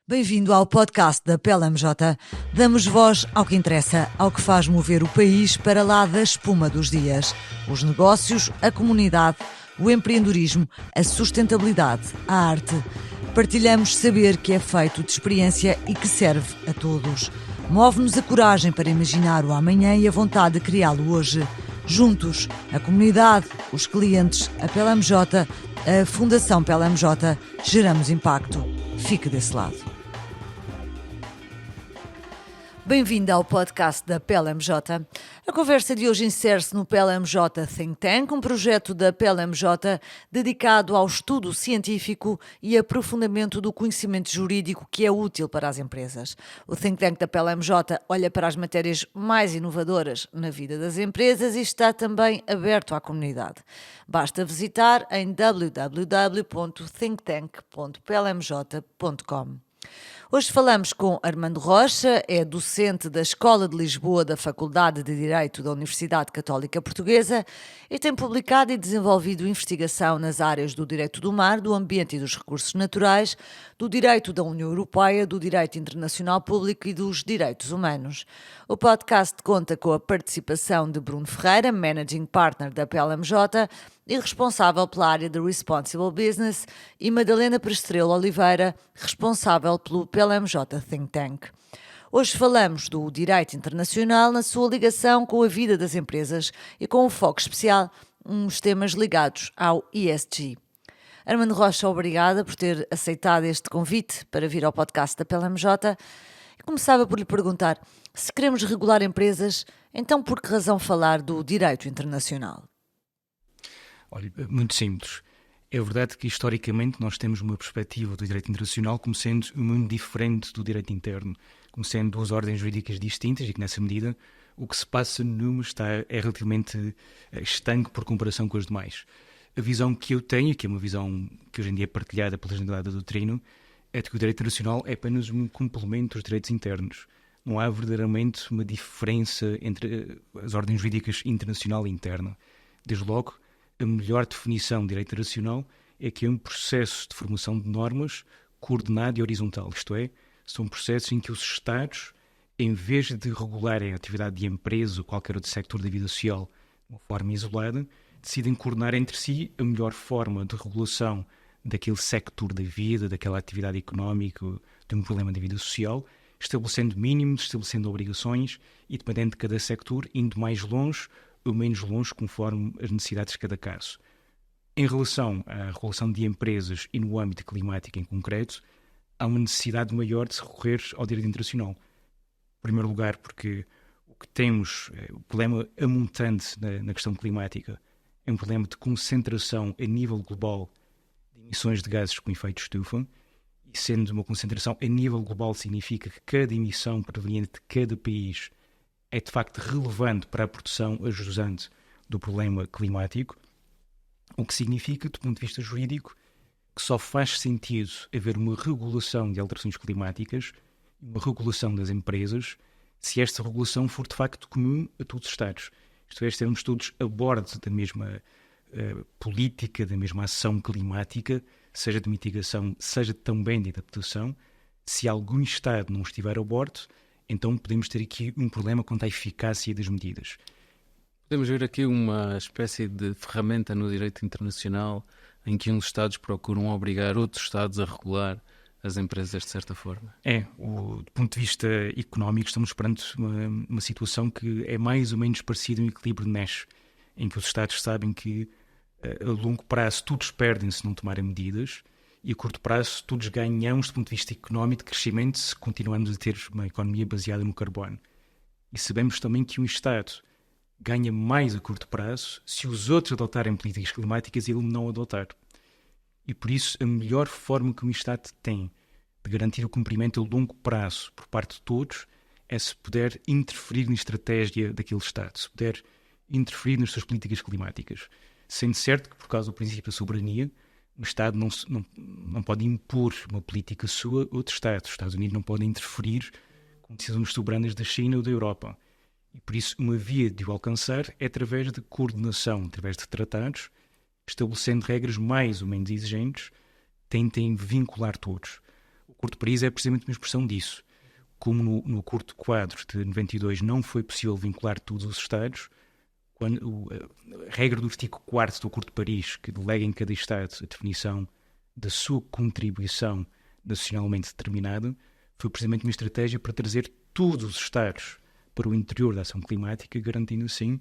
Bem-vindo ao podcast da PLMJ. Damos voz ao que interessa, ao que faz mover o país para lá da espuma dos dias. Os negócios, a comunidade, o empreendedorismo, a sustentabilidade, a arte. Partilhamos saber que é feito de experiência e que serve a todos. Move-nos a coragem para imaginar o amanhã e a vontade de criá-lo hoje. Juntos, a comunidade, os clientes, a PLMJ, a Fundação PLMJ, geramos impacto. Fique desse lado. Bem-vindo ao podcast da PLMJ. A conversa de hoje insere-se no PLMJ Think Tank, um projeto da PLMJ dedicado ao estudo científico e aprofundamento do conhecimento jurídico que é útil para as empresas. O Think Tank da PLMJ olha para as matérias mais inovadoras na vida das empresas e está também aberto à comunidade. Basta visitar em www.thinktank.plmj.com. Hoje falamos com Armando Rocha, é docente da Escola de Lisboa da Faculdade de Direito da Universidade Católica Portuguesa e tem publicado e desenvolvido investigação nas áreas do direito do mar, do ambiente e dos recursos naturais, do direito da União Europeia, do direito internacional público e dos direitos humanos. O podcast conta com a participação de Bruno Ferreira, Managing Partner da PLMJ e responsável pela área de Responsible Business, e Madalena Prestrelo Oliveira, responsável pelo PLMJ Think Tank. Hoje falamos do direito internacional na sua ligação com a vida das empresas e com um foco especial nos temas ligados ao ESG. Armando Rocha, obrigada por ter aceitado este convite para vir ao podcast da PLMJ. E começava por lhe perguntar, se queremos regular empresas, então por que razão falar do direito internacional? Olha, muito simples. É verdade que historicamente nós temos uma perspectiva do direito internacional como sendo muito diferente do direito interno, como sendo duas ordens jurídicas distintas e que nessa medida o que se passa numa é relativamente estanque por comparação com as demais. A visão que eu tenho, que é uma visão que hoje em dia é partilhada pela generalidade da doutrina, é de que o direito internacional é apenas um complemento dos direitos internos. Não há verdadeiramente uma diferença entre as ordens jurídicas internacional e interna. Desde logo, a melhor definição de direito internacional é que é um processo de formação de normas coordenado e horizontal, isto é, são processos em que os Estados, em vez de regularem a atividade de empresa ou qualquer outro sector da vida social de uma forma isolada, decidem coordenar entre si a melhor forma de regulação daquele sector da vida, daquela atividade económica, de um problema da vida social, estabelecendo mínimos, estabelecendo obrigações e, dependendo de cada sector, indo mais longe ou menos longe conforme as necessidades de cada caso. Em relação à regulação de empresas e no âmbito climático em concreto, há uma necessidade maior de se recorrer ao direito internacional. Em primeiro lugar, porque o que temos, o problema amontante na questão climática, é um problema de concentração a nível global de emissões de gases com efeito de estufa, e sendo uma concentração a nível global significa que cada emissão proveniente de cada país é de facto relevante para a produção ajusante do problema climático, o que significa, do ponto de vista jurídico, que só faz sentido haver uma regulação de alterações climáticas, uma regulação das empresas, se esta regulação for de facto comum a todos os Estados. Isto é, termos todos a bordo da mesma política, da mesma ação climática, seja de mitigação, seja também de adaptação. Se algum Estado não estiver a bordo, então podemos ter aqui um problema quanto à eficácia das medidas. Podemos ver aqui uma espécie de ferramenta no direito internacional em que uns Estados procuram obrigar outros Estados a regular as empresas de certa forma. Do ponto de vista económico, estamos perante uma situação que é mais ou menos parecida a um equilíbrio de Nash, em que os Estados sabem que a longo prazo todos perdem se não tomarem medidas, e a curto prazo todos ganhamos do ponto de vista económico de crescimento se continuarmos a ter uma economia baseada no carbono. E sabemos também que um Estado ganha mais a curto prazo se os outros adotarem políticas climáticas e ele não adotar. E por isso a melhor forma que um Estado tem de garantir o cumprimento a longo prazo por parte de todos é se puder interferir na estratégia daquele Estado, se puder interferir nas suas políticas climáticas. Sendo certo que, por causa do princípio da soberania, o Estado não pode impor uma política sua a outro Estado. Os Estados Unidos não podem interferir com decisões soberanas da China ou da Europa. E por isso uma via de o alcançar é através de coordenação, através de tratados, estabelecendo regras mais ou menos exigentes, tentem vincular todos. O Acordo de Paris é precisamente uma expressão disso. Como no Acordo Quadro de 92 não foi possível vincular todos os Estados, a regra do artigo 4º do Acordo de Paris, que delega em cada Estado a definição da sua contribuição nacionalmente determinada, foi precisamente uma estratégia para trazer todos os Estados para o interior da ação climática, garantindo assim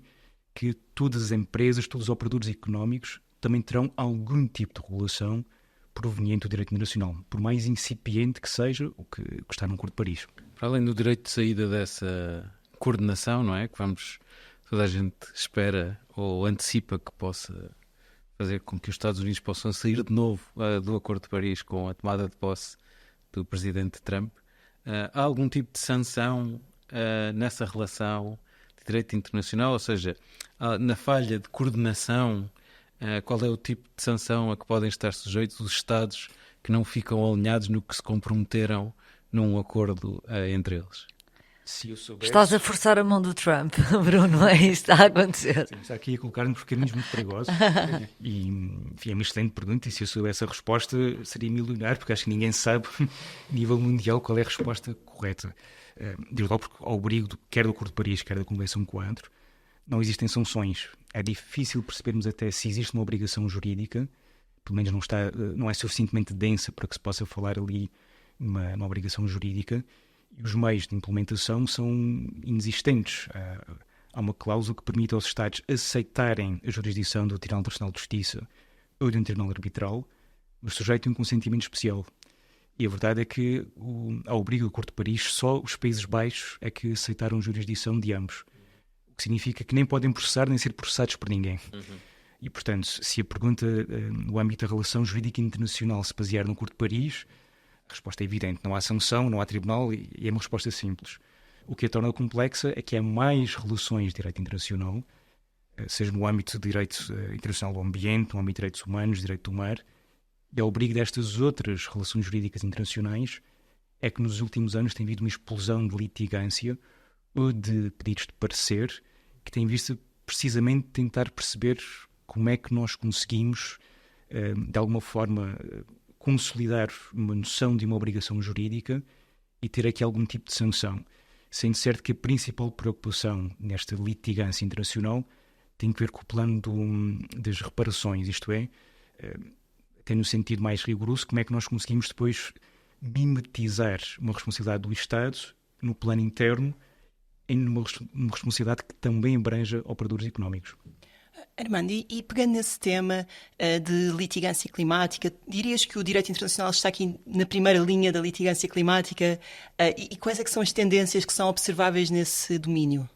que todas as empresas, todos os operadores económicos também terão algum tipo de regulação proveniente do direito internacional, por mais incipiente que seja o que está no Acordo de Paris. Para além do direito de saída dessa coordenação, não é? Que toda a gente espera ou antecipa que possa fazer com que os Estados Unidos possam sair de novo do Acordo de Paris com a tomada de posse do presidente Trump. Há algum tipo de sanção nessa relação de direito internacional? Ou seja, na falha de coordenação, qual é o tipo de sanção a que podem estar sujeitos os Estados que não ficam alinhados no que se comprometeram num acordo entre eles? Se eu soubesse... Estás a forçar a mão do Trump, Bruno, é isso que está a acontecer. Está aqui a colocar-nos por caminhos muito perigosos. E, enfim, é uma excelente pergunta, e se eu soubesse a resposta seria milionário, porque acho que ninguém sabe, a nível mundial, qual é a resposta correta. Digo logo, porque ao abrigo quer do Acordo de Paris, quer da Convenção Quadro, não existem sanções. É difícil percebermos até se existe uma obrigação jurídica, pelo menos não é suficientemente densa para que se possa falar ali numa obrigação jurídica, e os meios de implementação são inexistentes. Há uma cláusula que permite aos Estados aceitarem a jurisdição do Tribunal Internacional de Justiça ou de um tribunal arbitral, mas sujeito a um consentimento especial. E a verdade é que, ao abrigo do Acordo de Paris, só os Países Baixos é que aceitaram a jurisdição de ambos. O que significa que nem podem processar nem ser processados por ninguém. E, portanto, se a pergunta no âmbito da relação jurídica internacional se basear no Acordo de Paris, a resposta é evidente. Não há sanção, não há tribunal, e é uma resposta simples. O que a torna complexa é que há mais relações de direito internacional, seja no âmbito de direito internacional do ambiente, no âmbito de direitos humanos, direito do mar, e ao abrigo destas outras relações jurídicas internacionais é que nos últimos anos tem havido uma explosão de litigância ou de pedidos de parecer que tem visto precisamente tentar perceber como é que nós conseguimos, de alguma forma, consolidar uma noção de uma obrigação jurídica e ter aqui algum tipo de sanção, sendo certo que a principal preocupação nesta litigância internacional tem que ver com o plano das reparações, isto é, até no sentido mais rigoroso, como é que nós conseguimos depois mimetizar uma responsabilidade do Estado no plano interno em uma responsabilidade que também abranja operadores económicos. Armando, e pegando nesse tema de litigância climática, dirias que o direito internacional está aqui na primeira linha da litigância climática e quais é que são as tendências que são observáveis nesse domínio?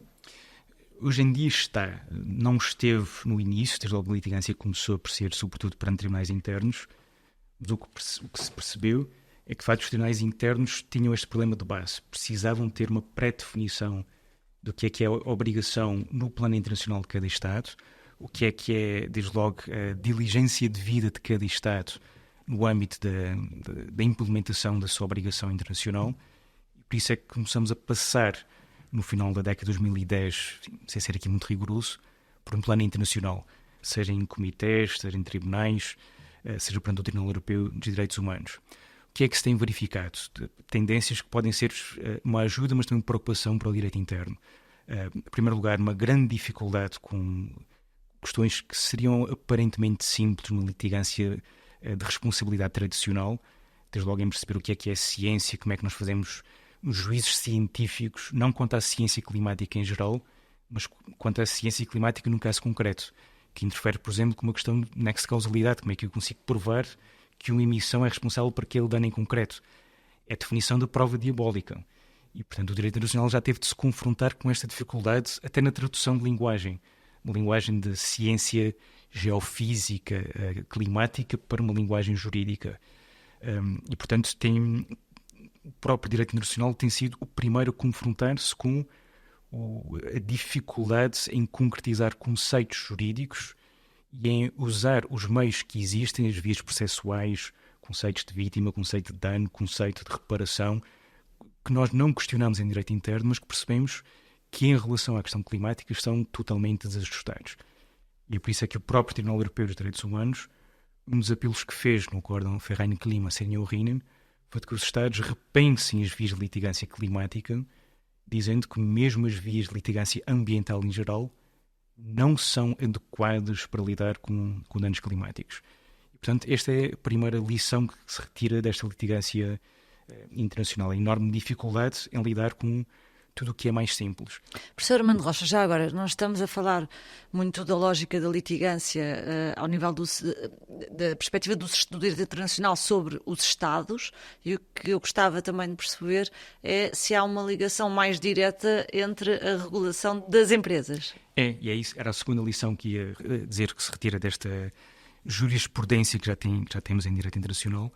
Hoje em dia está. Não esteve no início, desde logo a litigância começou a aparecer sobretudo perante tribunais internos, mas o que se percebeu é que, de facto, os tribunais internos tinham este problema de base. Precisavam ter uma pré-definição do que é a obrigação no plano internacional de cada Estado, o que é, desde logo, a diligência devida de cada Estado no âmbito da implementação da sua obrigação internacional. E por isso é que começamos a passar, no final da década de 2010, sem ser aqui muito rigoroso, por um plano internacional, seja em comitês, seja em tribunais, seja perante o Tribunal Europeu de Direitos Humanos. O que é que se tem verificado? Tendências que podem ser uma ajuda, mas também uma preocupação para o direito interno. Em primeiro lugar, uma grande dificuldade com questões que seriam aparentemente simples numa litigância de responsabilidade tradicional, desde logo em perceber o que é ciência, como é que nós fazemos os juízos científicos, não quanto à ciência climática em geral, mas quanto à ciência climática num caso concreto, que interfere, por exemplo, com uma questão de nexo de causalidade, como é que eu consigo provar que uma emissão é responsável por aquele dano em concreto. É a definição da prova diabólica. E, portanto, o direito internacional já teve de se confrontar com esta dificuldade até na tradução de linguagem. Uma linguagem de ciência geofísica, climática, para uma linguagem jurídica. E, portanto, o próprio direito internacional tem sido o primeiro a confrontar-se com a dificuldade em concretizar conceitos jurídicos e em usar os meios que existem, as vias processuais, conceitos de vítima, conceito de dano, conceito de reparação, que nós não questionamos em direito interno, mas que percebemos que, em relação à questão climática, estão totalmente desajustados. E por isso é que o próprio Tribunal Europeu dos Direitos Humanos, um dos apelos que fez no acórdão Ferreira-Klima-Senhor-Rinen, foi de que os Estados repensem as vias de litigância climática, dizendo que mesmo as vias de litigância ambiental em geral não são adequadas para lidar com danos climáticos. E, portanto, esta é a primeira lição que se retira desta litigância internacional. A enorme dificuldade em lidar com tudo o que é mais simples. Professor Armando Rocha, já agora, nós estamos a falar muito da lógica da litigância ao nível da perspectiva do direito internacional sobre os Estados, e o que eu gostava também de perceber é se há uma ligação mais direta entre a regulação das empresas. E é isso, era a segunda lição que ia dizer que se retira desta jurisprudência que já temos em direito internacional,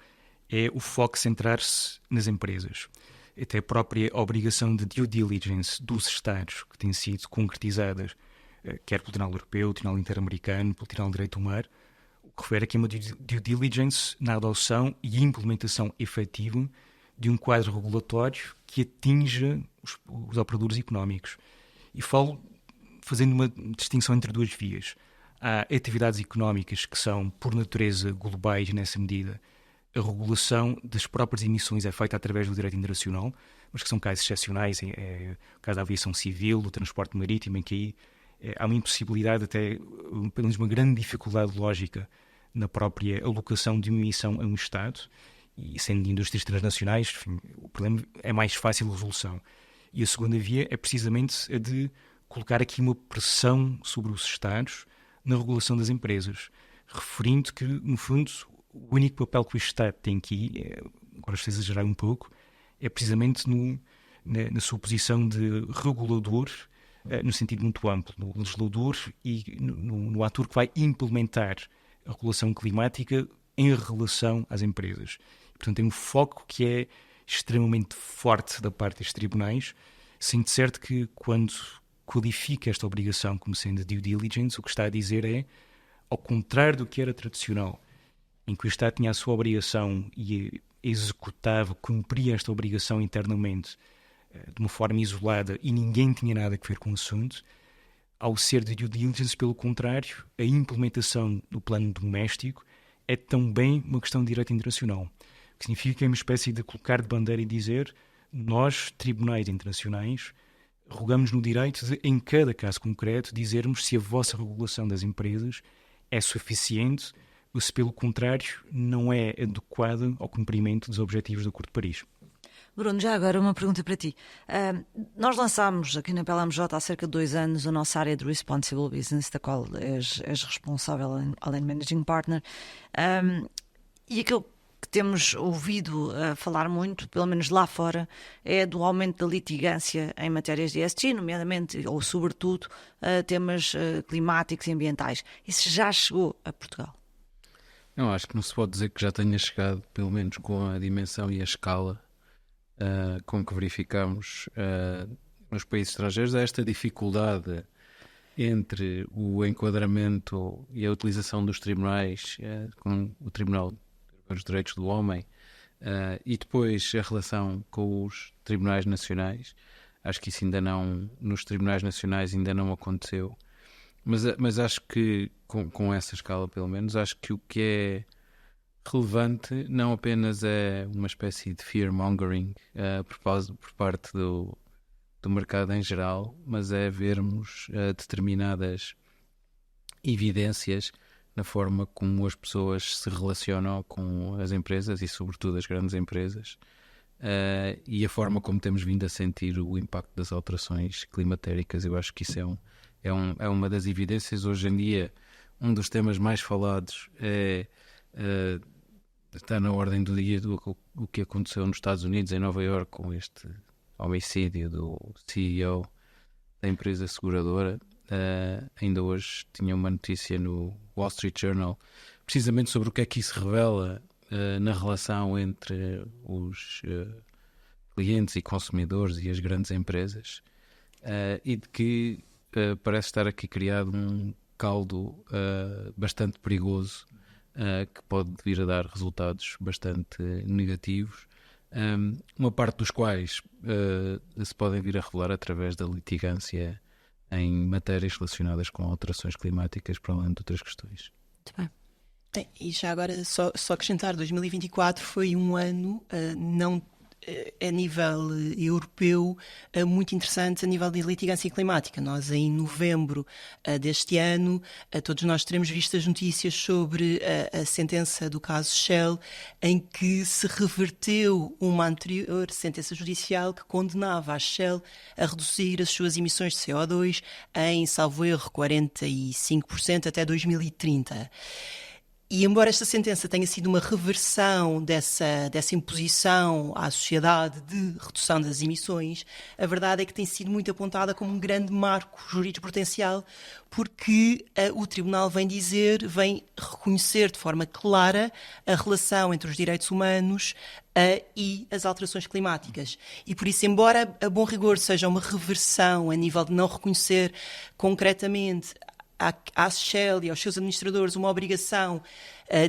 é o foco centrar-se nas empresas. Até a própria obrigação de due diligence dos Estados, que tem sido concretizadas, quer pelo Tribunal Europeu, Tribunal Interamericano, pelo Tribunal de Direito do Mar, o que refere aqui a uma due diligence na adoção e implementação efetiva de um quadro regulatório que atinja os operadores económicos. E falo fazendo uma distinção entre duas vias. Há atividades económicas que são, por natureza, globais nessa medida. A regulação das próprias emissões é feita através do direito internacional, mas que são casos excepcionais, o caso da aviação civil, do transporte marítimo, em que aí há uma impossibilidade, até pelo menos uma grande dificuldade lógica na própria alocação de uma emissão a um Estado, e sendo de indústrias transnacionais, enfim, o problema é mais fácil de resolução. E a segunda via é precisamente a de colocar aqui uma pressão sobre os Estados na regulação das empresas, referindo que, no fundo, o único papel que o Estado tem aqui, agora estou a exagerar um pouco, é precisamente na sua posição de regulador, no sentido muito amplo, no legislador e no ator que vai implementar a regulação climática em relação às empresas. Portanto, tem um foco que é extremamente forte da parte destes tribunais, sendo certo que quando qualifica esta obrigação como sendo due diligence, o que está a dizer é, ao contrário do que era tradicional, em que o Estado tinha a sua obrigação e executava, cumpria esta obrigação internamente de uma forma isolada e ninguém tinha nada a ver com o assunto, ao ser de due diligence, pelo contrário, a implementação do plano doméstico é também uma questão de direito internacional. O que significa que é uma espécie de colocar de bandeira e dizer nós, tribunais internacionais, rogamos no direito de, em cada caso concreto, dizermos se a vossa regulação das empresas é suficiente ou se, pelo contrário, não é adequada ao cumprimento dos objetivos do Acordo de Paris. Bruno, já agora uma pergunta para ti. Nós lançámos aqui na PLMJ há cerca de 2 anos a nossa área de Responsible Business, da qual és responsável, além de Managing Partner, e aquilo que temos ouvido falar muito, pelo menos lá fora, é do aumento da litigância em matérias de ESG, nomeadamente, ou sobretudo, temas climáticos e ambientais. Isso já chegou a Portugal? Não, acho que não se pode dizer que já tenha chegado, pelo menos com a dimensão e a escala com que verificamos nos países estrangeiros, a esta dificuldade entre o enquadramento e a utilização dos tribunais, com o Tribunal dos Direitos do Homem, e depois a relação com os tribunais nacionais. Acho que isso ainda não, nos tribunais nacionais ainda não aconteceu. Mas acho que, com essa escala pelo menos, acho que o que é relevante não apenas é uma espécie de fear-mongering por parte do mercado em geral, mas é vermos determinadas evidências na forma como as pessoas se relacionam com as empresas e sobretudo as grandes empresas, e a forma como temos vindo a sentir o impacto das alterações climatéricas. Eu acho que isso é uma das evidências. Hoje em dia, um dos temas mais falados está na ordem do dia o que aconteceu nos Estados Unidos, em Nova Iorque, com este homicídio do CEO da empresa seguradora. Ainda hoje tinha uma notícia no Wall Street Journal precisamente sobre o que é que isso revela na relação entre os clientes e consumidores e as grandes empresas, e de que parece estar aqui criado um caldo bastante perigoso, que pode vir a dar resultados bastante negativos, uma parte dos quais se podem vir a revelar através da litigância em matérias relacionadas com alterações climáticas, para além de outras questões. Muito bem. E já agora, só acrescentar, 2024 foi um ano não a nível europeu muito interessante a nível de litigância climática. Nós, em novembro deste ano, todos nós teremos visto as notícias sobre a sentença do caso Shell, em que se reverteu uma anterior sentença judicial que condenava a Shell a reduzir as suas emissões de CO2 em, salvo erro, 45% até 2030. E embora esta sentença tenha sido uma reversão dessa imposição à sociedade de redução das emissões, a verdade é que tem sido muito apontada como um grande marco jurisprudencial, porque o Tribunal vem reconhecer de forma clara a relação entre os direitos humanos e as alterações climáticas. E por isso, embora a bom rigor seja uma reversão a nível de não reconhecer concretamente à Shell e aos seus administradores uma obrigação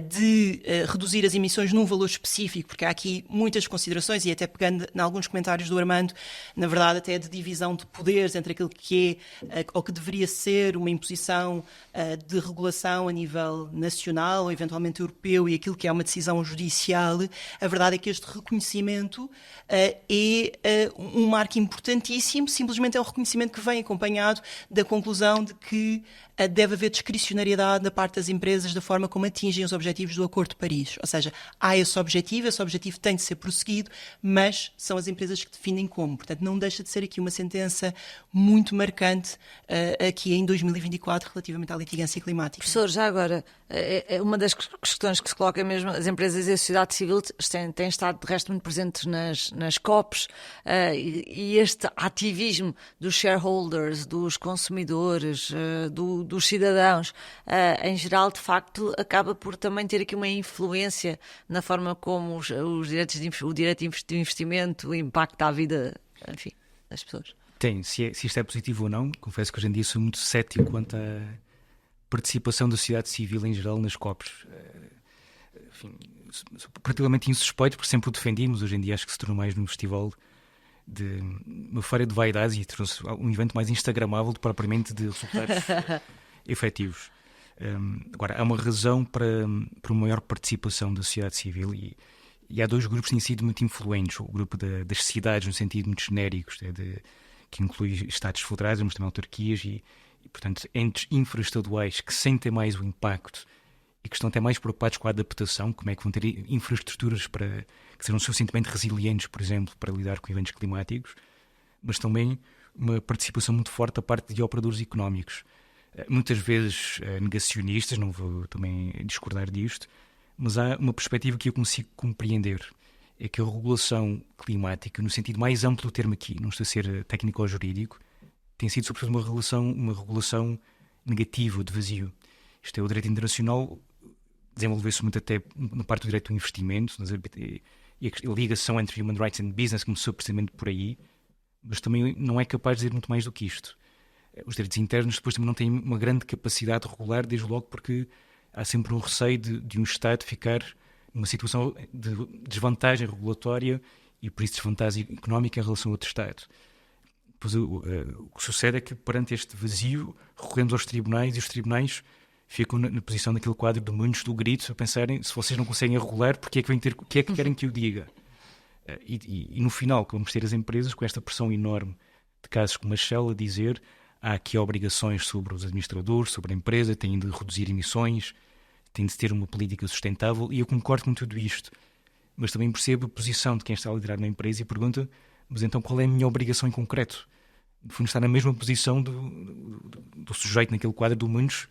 de reduzir as emissões num valor específico, porque há aqui muitas considerações, e até pegando em alguns comentários do Armando, na verdade até de divisão de poderes entre aquilo que é ou que deveria ser uma imposição de regulação a nível nacional ou eventualmente europeu e aquilo que é uma decisão judicial. A verdade é que este reconhecimento é um marco importantíssimo, simplesmente é um reconhecimento que vem acompanhado da conclusão de que deve haver discricionariedade da parte das empresas da forma como atingem os objetivos do Acordo de Paris. Ou seja, há esse objetivo tem de ser prosseguido, mas são as empresas que definem como. Portanto, não deixa de ser aqui uma sentença muito marcante aqui em 2024 relativamente à litigância climática. Professor, já agora, uma das questões que se coloca é mesmo, as empresas e a sociedade civil têm estado de resto muito presentes nas COPs, e este ativismo dos shareholders, dos consumidores, dos cidadãos, em geral, de facto, acaba por também ter aqui uma influência na forma como o direito de investimento impacta a vida, enfim, das pessoas. Tem, se isto é positivo ou não, confesso que hoje em dia sou muito cético quanto à participação da sociedade civil em geral nas COPs. Enfim, sou particularmente insuspeito, porque sempre o defendimos. Hoje em dia acho que se tornou mais num festival de uma feira de vaidades e trouxe um evento mais instagramável do que propriamente de resultados efetivos. Agora, há uma razão para uma maior participação da sociedade civil e há dois grupos que têm sido muito influentes. O grupo das cidades, no sentido muito genérico, que inclui Estados federados, mas também autarquias e, portanto, entes infraestaduais que sentem mais o impacto e que estão até mais preocupados com a adaptação, como é que vão ter infraestruturas que sejam suficientemente resilientes, por exemplo, para lidar com eventos climáticos, mas também uma participação muito forte da parte de operadores económicos. Muitas vezes negacionistas, não vou também discordar disto, mas há uma perspectiva que eu consigo compreender. É que a regulação climática, no sentido mais amplo do termo aqui, não estou a ser técnico ou jurídico, tem sido sobretudo uma regulação negativa, de vazio. Isto é, o direito internacional desenvolveu-se muito até na parte do direito do investimento, e a ligação entre human rights and business começou precisamente por aí, mas também não é capaz de dizer muito mais do que isto. Os direitos internos depois também não têm uma grande capacidade de regular, desde logo porque há sempre um receio de um Estado ficar numa situação de desvantagem regulatória e por isso desvantagem económica em relação a outro Estado. Depois, o que sucede é que perante este vazio recorremos aos tribunais e os tribunais ficam na posição daquele quadro de muitos do grito a pensarem, se vocês não conseguem regular, porque é que querem que eu diga? E no final vamos ter as empresas com esta pressão enorme de casos como a Shell a dizer há aqui obrigações sobre os administradores, sobre a empresa, têm de reduzir emissões, têm de ter uma política sustentável, e eu concordo com tudo isto, mas também percebo a posição de quem está a liderar na empresa e pergunta, mas então qual é a minha obrigação em concreto? No fundo está na mesma posição do sujeito naquele quadro do muitos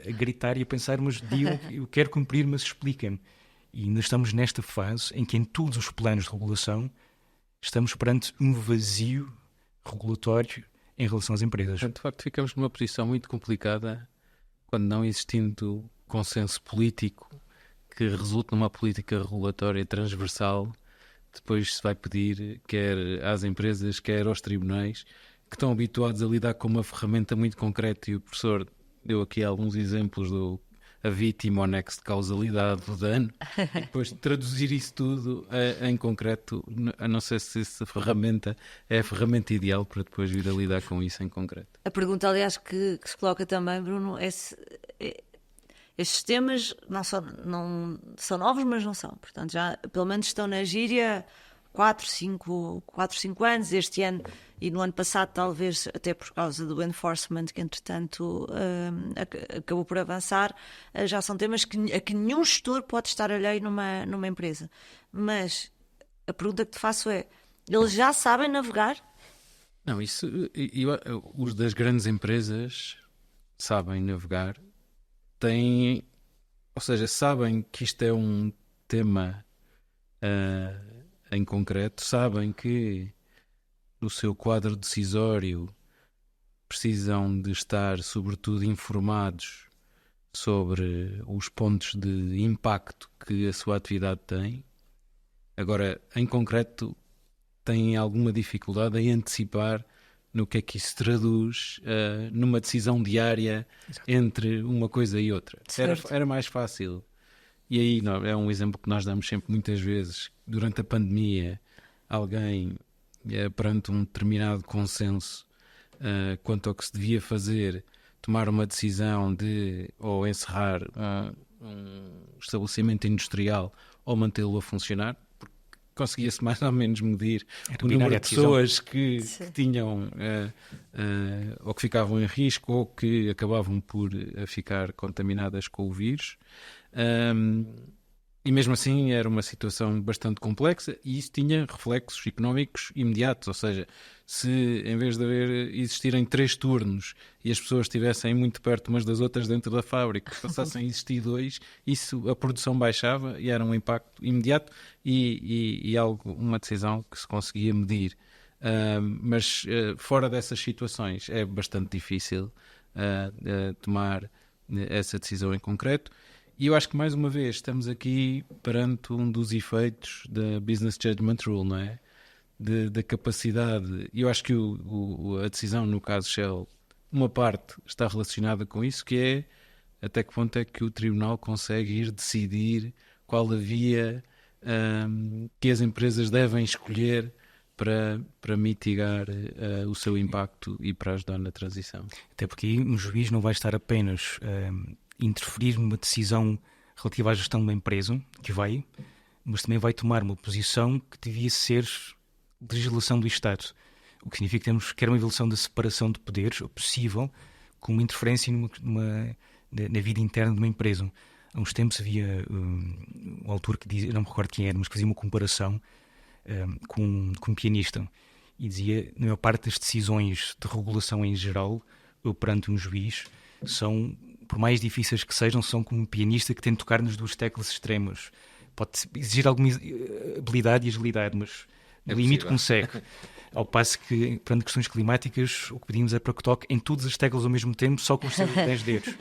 a gritar e a pensar, mas digam, eu quero cumprir, mas expliquem-me. E ainda estamos nesta fase em que em todos os planos de regulação estamos perante um vazio regulatório em relação às empresas. De facto, ficamos numa posição muito complicada quando, não existindo consenso político que resulte numa política regulatória transversal, depois se vai pedir quer às empresas, quer aos tribunais, que estão habituados a lidar com uma ferramenta muito concreta, e o professor deu aqui alguns exemplos a vítima, o nexo de causalidade, do dano, e depois traduzir isso tudo em concreto. A não sei se essa ferramenta é a ferramenta ideal para depois vir a lidar com isso em concreto. A pergunta, aliás, que se coloca também, Bruno, Estes temas não são novos, mas não são. Portanto, já pelo menos estão na gíria 4, 5 anos, este ano e no ano passado, talvez até por causa do enforcement, que entretanto acabou por avançar, já são temas a que nenhum gestor pode estar alheio numa empresa. Mas a pergunta que te faço é, eles já sabem navegar? Não, os das grandes empresas sabem navegar, ou seja, sabem que isto é um tema em concreto, sabem que no seu quadro decisório precisam de estar, sobretudo, informados sobre os pontos de impacto que a sua atividade tem. Agora, em concreto, têm alguma dificuldade em antecipar no que é que isso se traduz numa decisão diária. Exato. Entre uma coisa e outra. Era mais fácil. E aí é um exemplo que nós damos sempre muitas vezes. Durante a pandemia, alguém, perante um determinado consenso quanto ao que se devia fazer, tomar uma decisão de ou encerrar um estabelecimento industrial ou mantê-lo a funcionar, porque conseguia-se mais ou menos medir o número de pessoas que tinham ou que ficavam em risco ou que acabavam por ficar contaminadas com o vírus. E mesmo assim era uma situação bastante complexa e isso tinha reflexos económicos imediatos, ou seja, se em vez de existirem 3 turnos e as pessoas estivessem muito perto umas das outras dentro da fábrica, passassem a existir 2, a produção baixava e era um impacto imediato e uma decisão que se conseguia medir. Mas fora dessas situações é bastante difícil tomar essa decisão em concreto. E eu acho que, mais uma vez, estamos aqui perante um dos efeitos da Business Judgment Rule, não é? Da capacidade. E eu acho que a decisão, no caso Shell, uma parte está relacionada com isso, que é até que ponto é que o Tribunal consegue ir decidir qual a via que as empresas devem escolher para mitigar o seu impacto e para ajudar na transição. Até porque aí um juiz não vai estar apenas interferir numa decisão relativa à gestão de uma empresa, que vai, mas também vai tomar uma posição que devia ser legislação do Estado, o que significa que temos quer uma violação da separação de poderes, possível, com uma interferência na vida interna de uma empresa. Há uns tempos havia um autor que dizia, não me recordo quem era, mas que fazia uma comparação com um pianista e dizia, na maior parte das decisões de regulação em geral, eu perante um juiz, são, por mais difíceis que sejam, são como um pianista que tem de tocar nas 2 teclas extremas. Pode exigir alguma habilidade e agilidade, mas no limite consegue. Ao passo que, perante questões climáticas, o que pedimos é para que toque em todas as teclas ao mesmo tempo, só com os seus 10 dedos.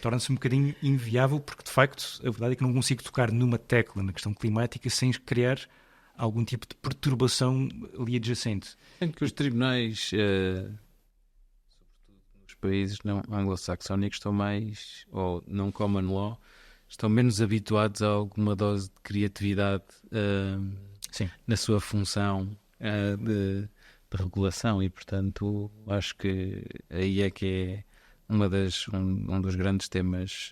Torna-se um bocadinho inviável, porque de facto a verdade é que não consigo tocar numa tecla na questão climática sem criar algum tipo de perturbação ali adjacente. Em que os tribunais, sobretudo nos países não anglo-saxónicos, estão mais, ou não common law, estão menos habituados a alguma dose de criatividade na sua função de regulação e, portanto, acho que aí é que é um dos grandes temas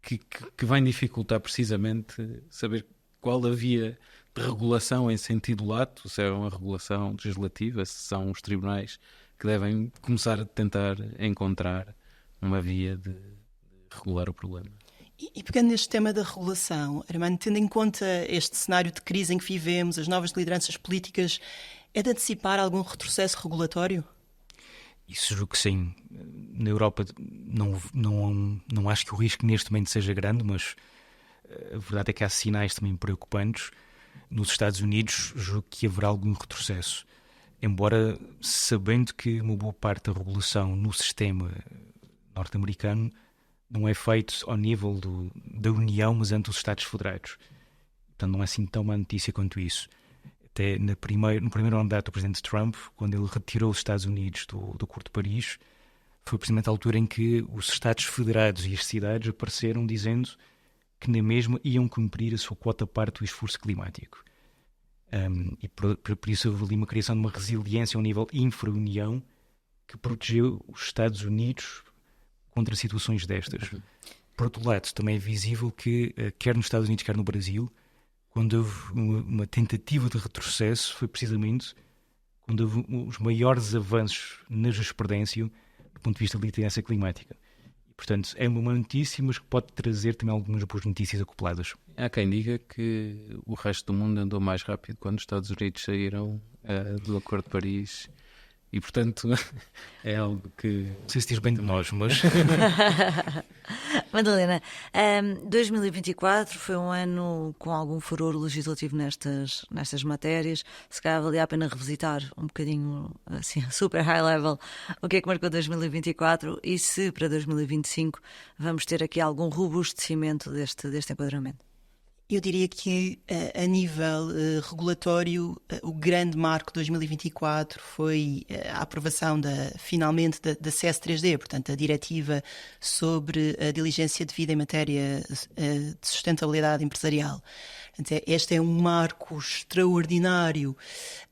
que vai dificultar precisamente saber qual a via de regulação em sentido lato, se é uma regulação legislativa, se são os tribunais que devem começar a tentar encontrar uma via de regular o problema. E pegando neste tema da regulação, Armando, tendo em conta este cenário de crise em que vivemos, as novas lideranças políticas, é de antecipar algum retrocesso regulatório? Isso julgo que sim. Na Europa não acho que o risco neste momento seja grande, mas a verdade é que há sinais também preocupantes. Nos Estados Unidos julgo que haverá algum retrocesso, embora sabendo que uma boa parte da regulação no sistema norte-americano não é feito ao nível da União, mas entre os Estados Federados. Portanto, não é assim tão má notícia quanto isso. Até no primeiro mandato do presidente Trump, quando ele retirou os Estados Unidos do Acordo de Paris, foi precisamente a altura em que os Estados Federados e as cidades apareceram dizendo que na mesma iam cumprir a sua quota parte do esforço climático. E por isso houve ali uma criação de uma resiliência ao nível infra-União que protegeu os Estados Unidos contra situações destas. Por outro lado, também é visível que, quer nos Estados Unidos, quer no Brasil, quando houve uma tentativa de retrocesso, foi precisamente quando houve os maiores avanços na jurisprudência do ponto de vista da litigância climática. E, portanto, é uma notícia, mas que pode trazer também algumas boas notícias acopladas. Há quem diga que o resto do mundo andou mais rápido quando os Estados Unidos saíram do Acordo de Paris. E, portanto, é algo que... Não sei se diz bem de nós, mas... Madalena, 2024 foi um ano com algum furor legislativo nestas matérias. Se calhar valia a pena revisitar um bocadinho, assim, super high level, o que é que marcou 2024 e se para 2025 vamos ter aqui algum robustecimento deste enquadramento. Eu diria que a nível regulatório o grande marco de 2024 foi a aprovação finalmente da CS3D, portanto a diretiva sobre a diligência devida em matéria de sustentabilidade empresarial. Este é um marco extraordinário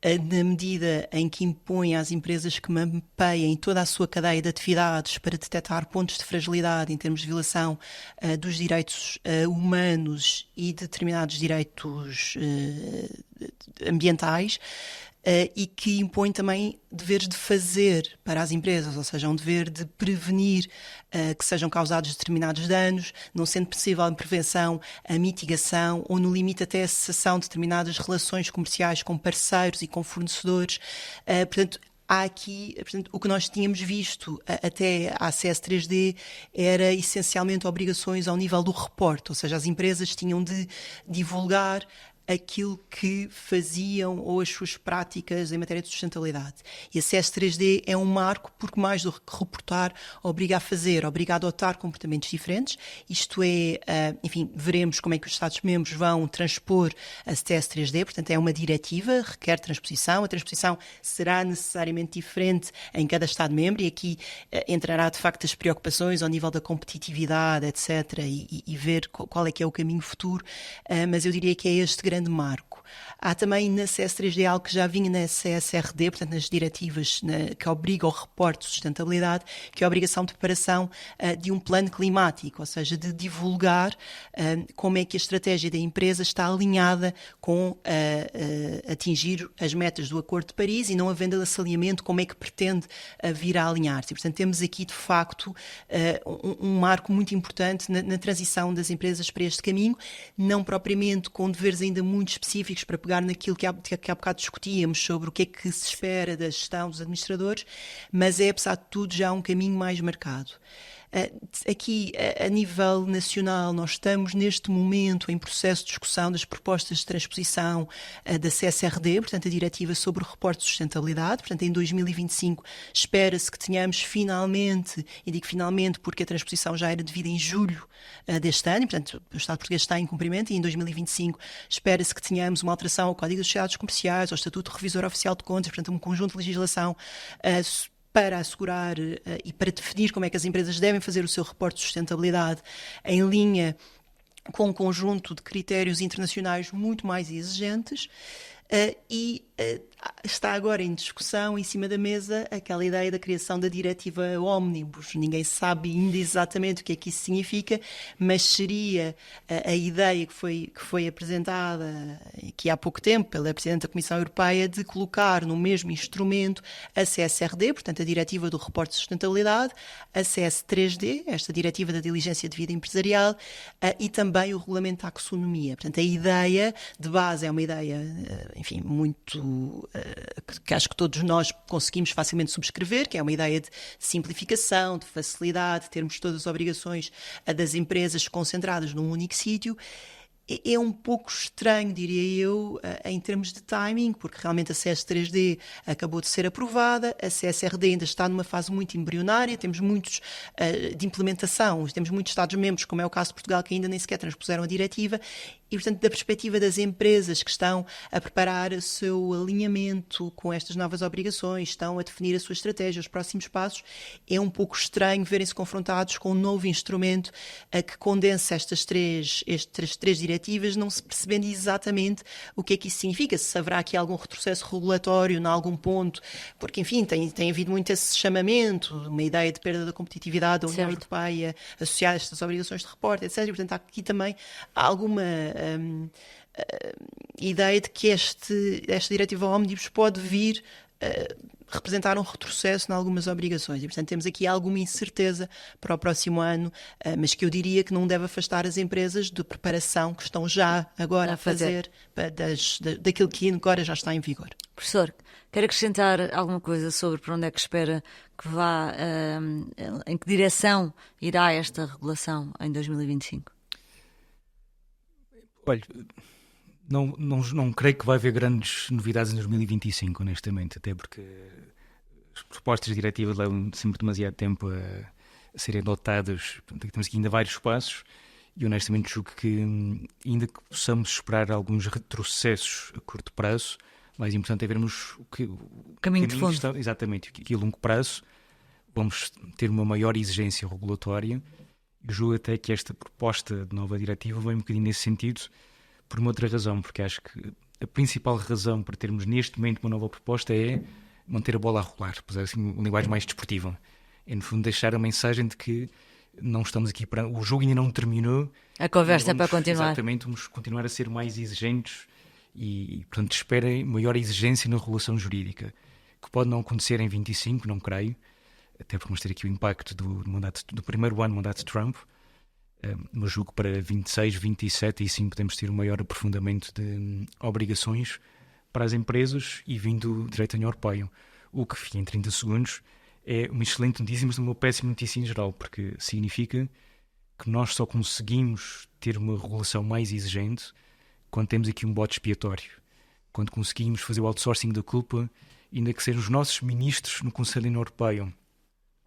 na medida em que impõe às empresas que mapeiem toda a sua cadeia de atividades para detectar pontos de fragilidade em termos de violação dos direitos humanos e determinados direitos ambientais. E que impõe também deveres de fazer para as empresas, ou seja, um dever de prevenir que sejam causados determinados danos, não sendo possível a prevenção, a mitigação ou, no limite, até a cessação de determinadas relações comerciais com parceiros e com fornecedores. Portanto, há aqui, o que nós tínhamos visto até à CS3D era essencialmente obrigações ao nível do reporte, ou seja, as empresas tinham de divulgar aquilo que faziam ou as suas práticas em matéria de sustentabilidade. E a CS3D é um marco porque mais do que reportar, obriga a fazer, obriga a adotar comportamentos diferentes. Isto é, enfim, veremos como é que os Estados-membros vão transpor a CS3D, portanto é uma diretiva, requer transposição. A transposição será necessariamente diferente em cada Estado-membro e aqui entrará de facto as preocupações ao nível da competitividade, etc. e ver qual é que é o caminho futuro, mas eu diria que é este grande marco. Há também na CS3D algo que já vinha na CSRD, portanto nas diretivas que obrigam ao reporte de sustentabilidade, que é a obrigação de preparação de um plano climático, ou seja, de divulgar como é que a estratégia da empresa está alinhada com atingir as metas do Acordo de Paris e não havendo esse alinhamento, como é que pretende vir a alinhar-se. Portanto, temos aqui de facto um marco muito importante na transição das empresas para este caminho, não propriamente com deveres ainda muito específicos para pegar naquilo que há bocado discutíamos sobre o que é que se espera da gestão dos administradores, mas é, apesar de tudo, já um caminho mais marcado. Aqui, a nível nacional, nós estamos neste momento em processo de discussão das propostas de transposição da CSRD, portanto a diretiva sobre o reporte de sustentabilidade. Portanto, em 2025 espera-se que tenhamos finalmente, e digo finalmente porque a transposição já era devida em julho deste ano, e, portanto o Estado português está em cumprimento, e em 2025 espera-se que tenhamos uma alteração ao Código das Sociedades Comerciais, ao Estatuto Revisor Oficial de Contas, portanto um conjunto de legislação para assegurar e para definir como é que as empresas devem fazer o seu reporte de sustentabilidade em linha com um conjunto de critérios internacionais muito mais exigentes. Está agora em discussão, em cima da mesa, aquela ideia da criação da diretiva Omnibus. Ninguém sabe ainda exatamente o que é que isso significa, mas seria a ideia que foi apresentada aqui há pouco tempo pela Presidente da Comissão Europeia de colocar no mesmo instrumento a CSRD, portanto a Diretiva do Reporte de Sustentabilidade, a CS3D, esta Diretiva da Diligência Devida Empresarial, e também o Regulamento de Taxonomia. Portanto, a ideia de base é uma ideia, enfim, muito... que acho que todos nós conseguimos facilmente subscrever, que é uma ideia de simplificação, de facilidade, de termos todas as obrigações das empresas concentradas num único sítio. É um pouco estranho, diria eu, em termos de timing, porque realmente a CS3D acabou de ser aprovada, a CSRD ainda está numa fase muito embrionária, temos muitos de implementação, temos muitos Estados-membros, como é o caso de Portugal, que ainda nem sequer transpuseram a diretiva, e, portanto, da perspectiva das empresas que estão a preparar o seu alinhamento com estas novas obrigações, estão a definir a sua estratégia, os próximos passos, é um pouco estranho verem-se confrontados com um novo instrumento que condensa estas três diretivas diretivas, não se percebendo exatamente o que é que isso significa, se haverá aqui algum retrocesso regulatório em algum ponto, porque, enfim, tem havido muito esse chamamento, uma ideia de perda da competitividade da União Certo. Europeia associada a estas obrigações de repórter, etc. E, portanto, há aqui também alguma ideia de que esta diretiva Omnibus pode vir representar um retrocesso em algumas obrigações e, portanto, temos aqui alguma incerteza para o próximo ano, mas que eu diria que não deve afastar as empresas de preparação que estão já agora a fazer daquilo que agora já está em vigor. Professor, quer acrescentar alguma coisa sobre para onde é que espera que vá, em que direção irá esta regulação em 2025? Olha, não creio que vai haver grandes novidades em 2025, honestamente, até porque as propostas de diretiva levam sempre demasiado tempo a serem adotadas. Portanto, temos aqui ainda vários passos e honestamente julgo que ainda que possamos esperar alguns retrocessos a curto prazo, o mais importante é vermos o caminho de fundo. Exatamente, que a longo prazo vamos ter uma maior exigência regulatória. Eu julgo até que esta proposta de nova diretiva vem um bocadinho nesse sentido, por uma outra razão, porque acho que a principal razão para termos neste momento uma nova proposta é manter a bola a rolar, para assim uma linguagem mais desportiva. É, no fundo, deixar a mensagem de que não estamos aqui para... O jogo ainda não terminou. A conversa é para continuar. Exatamente, vamos continuar a ser mais exigentes e portanto, esperem maior exigência na regulação jurídica, que pode não acontecer em 25, não creio, até porque vamos ter aqui o impacto do primeiro ano do mandato de Trump, mas julgo que para 26, 27 e sim podemos ter um maior aprofundamento de obrigações para as empresas e vindo do direito da União Europeia. O que, em 30 segundos, é uma excelente notícia, mas uma péssima notícia em geral, porque significa que nós só conseguimos ter uma regulação mais exigente quando temos aqui um bode expiatório, quando conseguimos fazer o outsourcing da culpa, ainda que sejam os nossos ministros no Conselho da União Europeia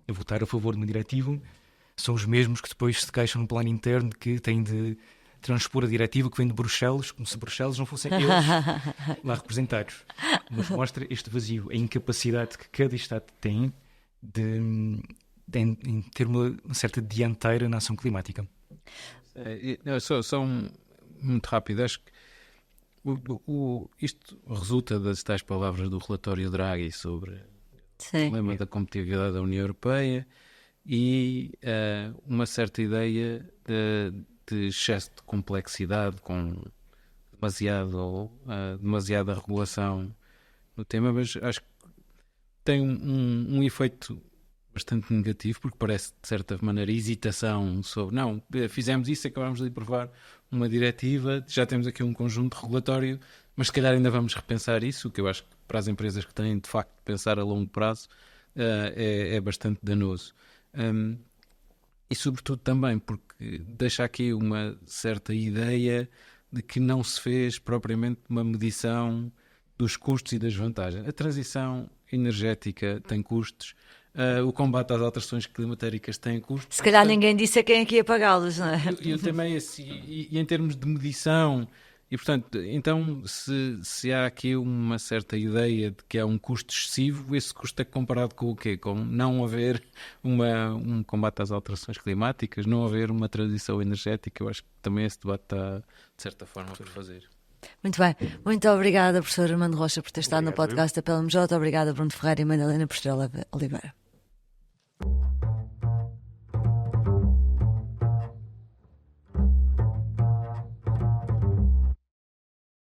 a votar a favor de uma diretiva, são os mesmos que depois se queixam no plano interno de que têm de transpor a diretiva que vem de Bruxelas, como se Bruxelas não fossem eles lá representados. Mas mostra este vazio, a incapacidade que cada Estado tem de ter uma certa dianteira na ação climática. Muito rápido, acho que isto resulta das tais palavras do relatório Draghi sobre o problema da competitividade da União Europeia e uma certa ideia de excesso de complexidade com demasiada regulação no tema, mas acho que tem um efeito bastante negativo, porque parece, de certa maneira, hesitação sobre, não, fizemos isso, acabámos de aprovar uma diretiva, já temos aqui um conjunto regulatório, mas se calhar ainda vamos repensar isso, o que eu acho que para as empresas que têm, de facto, de pensar a longo prazo, é bastante danoso. E, sobretudo, também porque deixa aqui uma certa ideia de que não se fez propriamente uma medição dos custos e das vantagens. A transição energética tem custos, o combate às alterações climatéricas tem custos. Se calhar ninguém disse a quem é que ia pagá-los, não é? E também e em termos de medição, e portanto, então se há aqui uma certa ideia de que há um custo excessivo, esse custo é comparado com o quê? Com não haver um combate às alterações climáticas, não haver uma transição energética. Eu acho que também esse debate está, de certa forma, por fazer. Muito bem. Muito obrigada, professor Armando Rocha, por ter estado no podcast da PLMJ. Obrigada, Bruno Ferreira e Madalena Postrela Oliveira.